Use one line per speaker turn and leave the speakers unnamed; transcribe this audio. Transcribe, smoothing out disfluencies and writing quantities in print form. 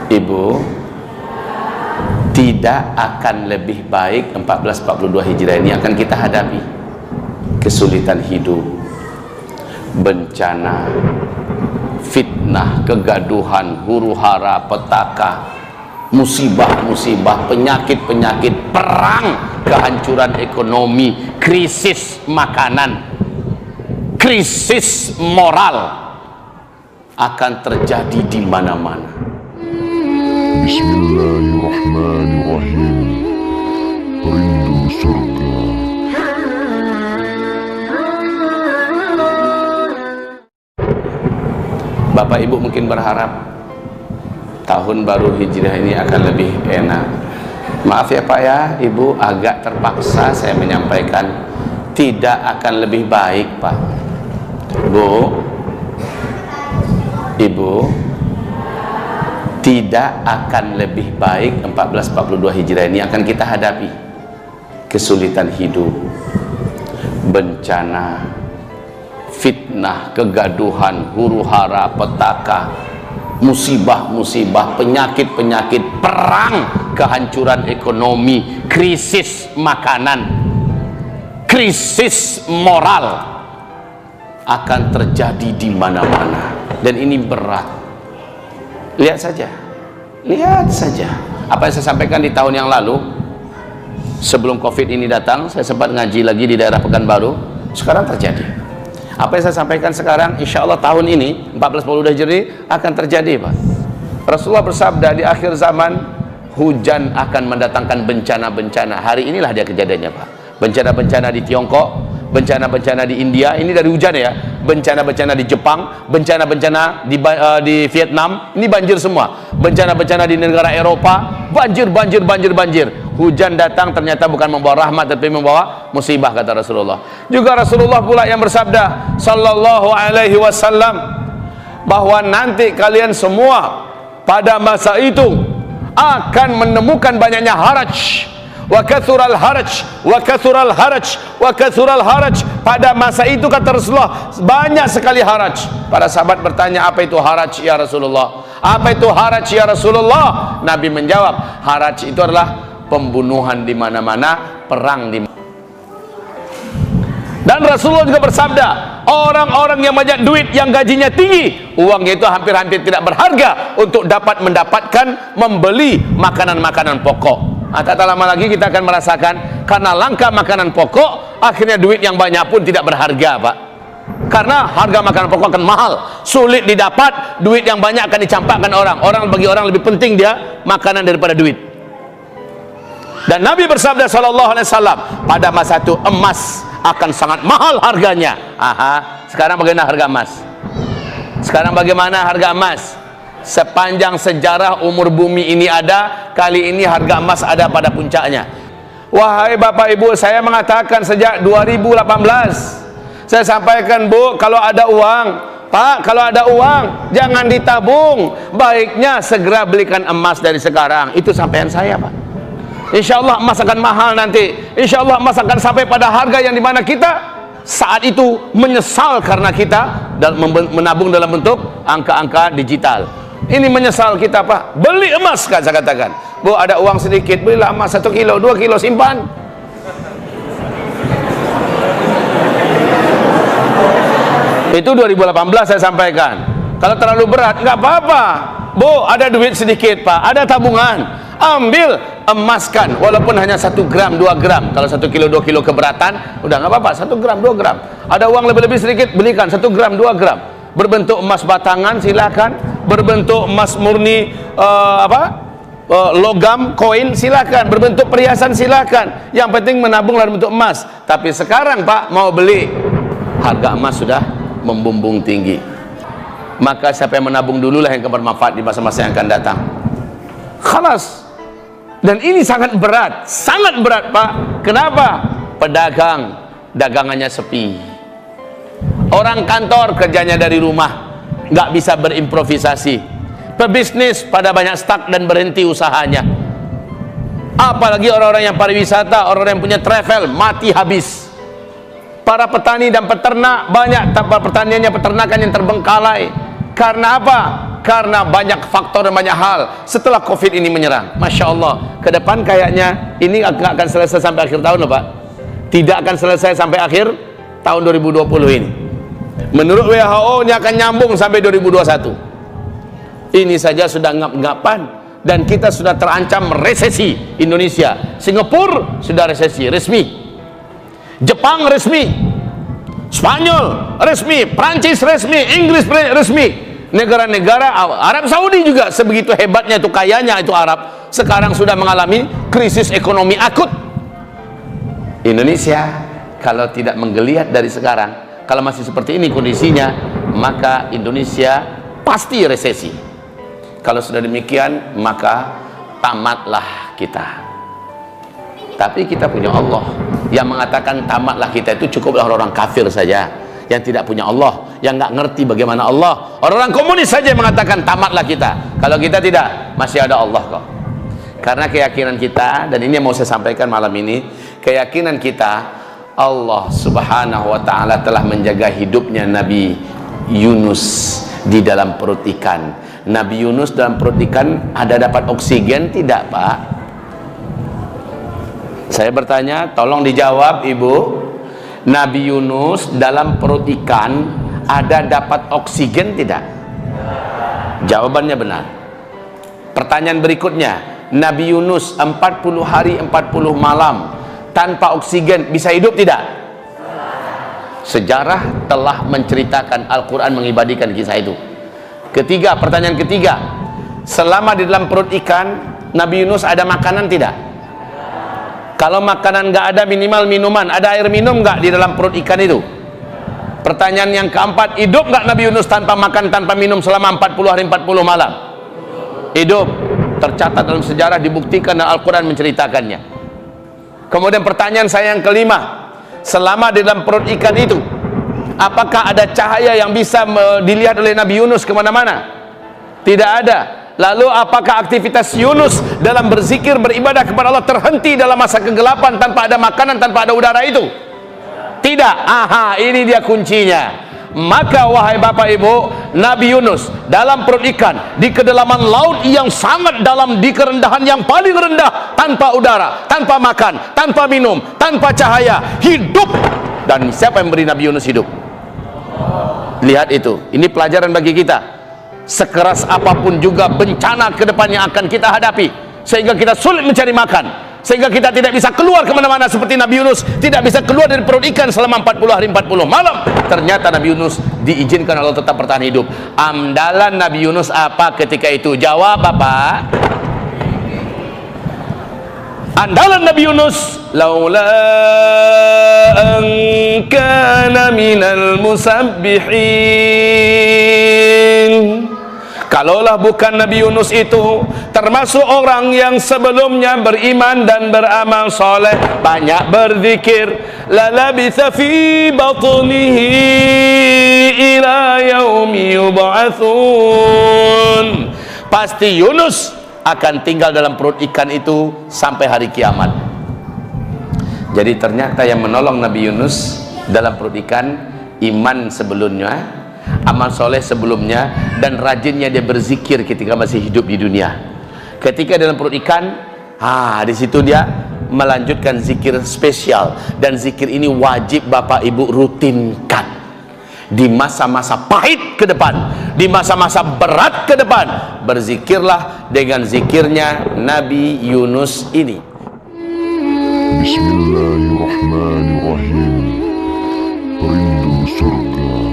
Ibu, tidak akan lebih baik 1442 Hijriah ini akan kita hadapi. Kesulitan hidup, bencana, fitnah, kegaduhan, huru-hara, petaka, musibah-musibah, penyakit-penyakit, perang, kehancuran ekonomi, krisis makanan, krisis moral akan terjadi di mana-mana.
Bismillahirrahmanirrahim. Rindu surga.
Bapak Ibu mungkin berharap tahun baru Hijriah ini akan lebih enak. Maaf ya Pak ya, Ibu, agak terpaksa saya menyampaikan tidak akan lebih baik Pak. Bu, Ibu, tidak akan lebih baik 1442 Hijriah ini akan kita hadapi. Kesulitan hidup, bencana, fitnah, kegaduhan, huru-hara, petaka, musibah-musibah, penyakit-penyakit, perang, kehancuran ekonomi, krisis makanan, krisis moral akan terjadi di mana-mana. Dan ini berat. Lihat saja, lihat saja apa yang saya sampaikan di tahun yang lalu sebelum Covid ini datang. Saya sempat ngaji lagi di daerah Pekanbaru. Sekarang terjadi apa yang saya sampaikan sekarang. Insya Allah tahun ini 1442 Hijriah akan terjadi Pak. Rasulullah bersabda di akhir zaman hujan akan mendatangkan bencana-bencana. Hari inilah dia kejadiannya Pak. Bencana-bencana di Tiongkok, bencana-bencana di India, ini dari hujan ya. Bencana-bencana di Jepang, bencana-bencana di Vietnam, ini banjir semua. Bencana-bencana di negara Eropa, banjir. Hujan datang ternyata bukan membawa rahmat tapi membawa musibah, kata Rasulullah. Juga Rasulullah pula yang bersabda sallallahu alaihi wasallam bahwa nanti kalian semua pada masa itu akan menemukan banyaknya haraj. Wa kathural haraj, wa kathural haraj, wa kathural haraj. Pada masa itu kata Rasulullah banyak sekali haraj. Para sahabat bertanya, apa itu haraj ya Rasulullah? Apa itu haraj ya Rasulullah? Nabi menjawab, haraj itu adalah pembunuhan di mana-mana, perang di mana. Dan Rasulullah juga bersabda, orang-orang yang banyak duit, yang gajinya tinggi, uangnya itu hampir-hampir tidak berharga untuk dapat mendapatkan membeli makanan-makanan pokok. Tak lama lagi kita akan merasakan karena langka makanan pokok, akhirnya duit yang banyak pun tidak berharga Pak. Karena harga makanan pokok akan mahal, sulit didapat, duit yang banyak akan dicampakkan orang. Bagi orang lebih penting dia makanan daripada duit. Dan Nabi bersabda sallallahu alaihi wasallam, pada masa itu emas akan sangat mahal harganya. Sekarang bagaimana harga emas? Sekarang bagaimana harga emas? Sepanjang sejarah umur bumi ini ada, kali ini harga emas ada pada puncaknya. Wahai Bapak Ibu, saya mengatakan sejak 2018 saya sampaikan, Bu, kalau ada uang, Pak, kalau ada uang jangan ditabung, baiknya segera belikan emas dari sekarang. Itu sampaian saya Pak. Insya Allah emas akan mahal nanti. Insya Allah emas akan sampai pada harga yang dimana kita saat itu menyesal karena kita menabung dalam bentuk angka-angka digital. Ini menyesal kita Pak. Beli emas kan saya katakan, Bu, ada uang sedikit, belilah emas 1 kilo, 2 kilo, simpan. Itu 2018 saya sampaikan. Kalau terlalu berat nggak apa-apa, Bu, ada duit sedikit Pak, ada tabungan, ambil, emaskan, walaupun hanya 1 gram, 2 gram. Kalau 1 kilo, 2 kilo keberatan, udah nggak apa-apa, 1 gram, 2 gram. Ada uang lebih-lebih sedikit, belikan 1 gram, 2 gram. Berbentuk emas batangan silakan, berbentuk emas murni logam, koin silakan, berbentuk perhiasan silakan. Yang penting menabung dalam bentuk emas. Tapi sekarang Pak mau beli, harga emas sudah membumbung tinggi. Maka siapa yang menabung dululah yang bermanfaat di masa-masa yang akan datang. Khalas. Dan ini sangat berat Pak. Kenapa? Pedagang dagangannya sepi. Orang kantor kerjanya dari rumah, nggak bisa berimprovisasi. Pebisnis pada banyak stuck dan berhenti usahanya. Apalagi orang-orang yang pariwisata, orang-orang yang punya travel, mati habis. Para petani dan peternak banyak, tanpa pertaniannya, peternakan yang terbengkalai. Karena apa? karena banyak faktor dan banyak hal setelah COVID ini menyerang. Masya Allah, ke depan kayaknya ini nggak akan selesai sampai akhir tahun loh Pak. Tidak akan selesai sampai akhir tahun 2020 ini. Menurut WHO ini akan nyambung sampai 2021. Ini saja sudah ngap-ngapan dan kita sudah terancam resesi. Indonesia, Singapura sudah resesi resmi, Jepang resmi, Spanyol resmi, Prancis resmi, Inggris resmi. Negara-negara Arab Saudi juga sebegitu hebatnya itu, kayanya itu Arab, sekarang sudah mengalami krisis ekonomi akut. Indonesia kalau tidak menggeliat dari sekarang, kalau masih seperti ini kondisinya, maka Indonesia pasti resesi. Kalau sudah demikian, maka tamatlah kita. Tapi kita punya Allah yang mengatakan tamatlah kita itu cukuplah orang-orang kafir saja yang tidak punya Allah, yang nggak ngerti bagaimana Allah. Orang-orang komunis saja yang mengatakan tamatlah kita. Kalau kita tidak, masih ada Allah kok. Karena keyakinan kita, dan ini yang mau saya sampaikan malam ini, keyakinan kita, Allah subhanahu wa ta'ala telah menjaga hidupnya Nabi Yunus di dalam perut ikan. Nabi Yunus dalam perut ikan ada dapat oksigen tidak Pak? Saya bertanya, tolong dijawab Ibu. Nabi Yunus dalam perut ikan ada dapat oksigen tidak? Jawabannya benar. Pertanyaan berikutnya, Nabi Yunus 40 hari 40 malam tanpa oksigen bisa hidup tidak? Sejarah telah menceritakan, Al-Quran mengibadikan kisah itu. Ketiga, pertanyaan ketiga, selama di dalam perut ikan Nabi Yunus ada makanan tidak? Kalau makanan nggak ada, minimal minuman. Ada air minum nggak di dalam perut ikan itu? Pertanyaan yang keempat, hidup nggak Nabi Yunus tanpa makan, tanpa minum selama 40 hari 40 malam? Hidup. Tercatat dalam sejarah, dibuktikan dan Al-Quran menceritakannya. Kemudian pertanyaan saya yang kelima, selama di dalam perut ikan itu, apakah ada cahaya yang bisa dilihat oleh Nabi Yunus kemana-mana? Tidak ada. Lalu apakah aktivitas Yunus dalam berzikir, beribadah kepada Allah terhenti dalam masa kegelapan tanpa ada makanan, tanpa ada udara itu? Tidak. Aha, ini dia kuncinya. Maka wahai Bapak Ibu, Nabi Yunus dalam perut ikan di kedalaman laut yang sangat dalam, di kerendahan yang paling rendah, tanpa udara, tanpa makan, tanpa minum, tanpa cahaya, hidup. Dan siapa yang beri Nabi Yunus hidup? Lihat itu. Ini pelajaran bagi kita. Sekeras apapun juga bencana ke depan yang akan kita hadapi, sehingga kita sulit mencari makan, sehingga kita tidak bisa keluar kemana-mana seperti Nabi Yunus tidak bisa keluar dari perut ikan selama 40 hari 40 malam. Ternyata Nabi Yunus diizinkan Allah tetap bertahan hidup. Andalan Nabi Yunus apa ketika itu? Jawab Bapak. Andalan Nabi Yunus, laula an kana minal musabbihin. Kalaulah bukan Nabi Yunus itu termasuk orang yang sebelumnya beriman dan beramal soleh, banyak berzikir, lalabitha fi batnihi ila yaumi yub'atsun. Pasti Yunus akan tinggal dalam perut ikan itu sampai hari kiamat. Jadi ternyata yang menolong Nabi Yunus dalam perut ikan, iman sebelumnya, amal soleh sebelumnya, dan rajinnya dia berzikir ketika masih hidup di dunia. Ketika dalam perut ikan, di situ dia melanjutkan zikir spesial, dan zikir ini wajib Bapak Ibu rutinkan di masa-masa pahit ke depan, di masa-masa berat ke depan. Berzikirlah dengan zikirnya Nabi Yunus ini.
Bismillahirrahmanirrahim. Rindu surga.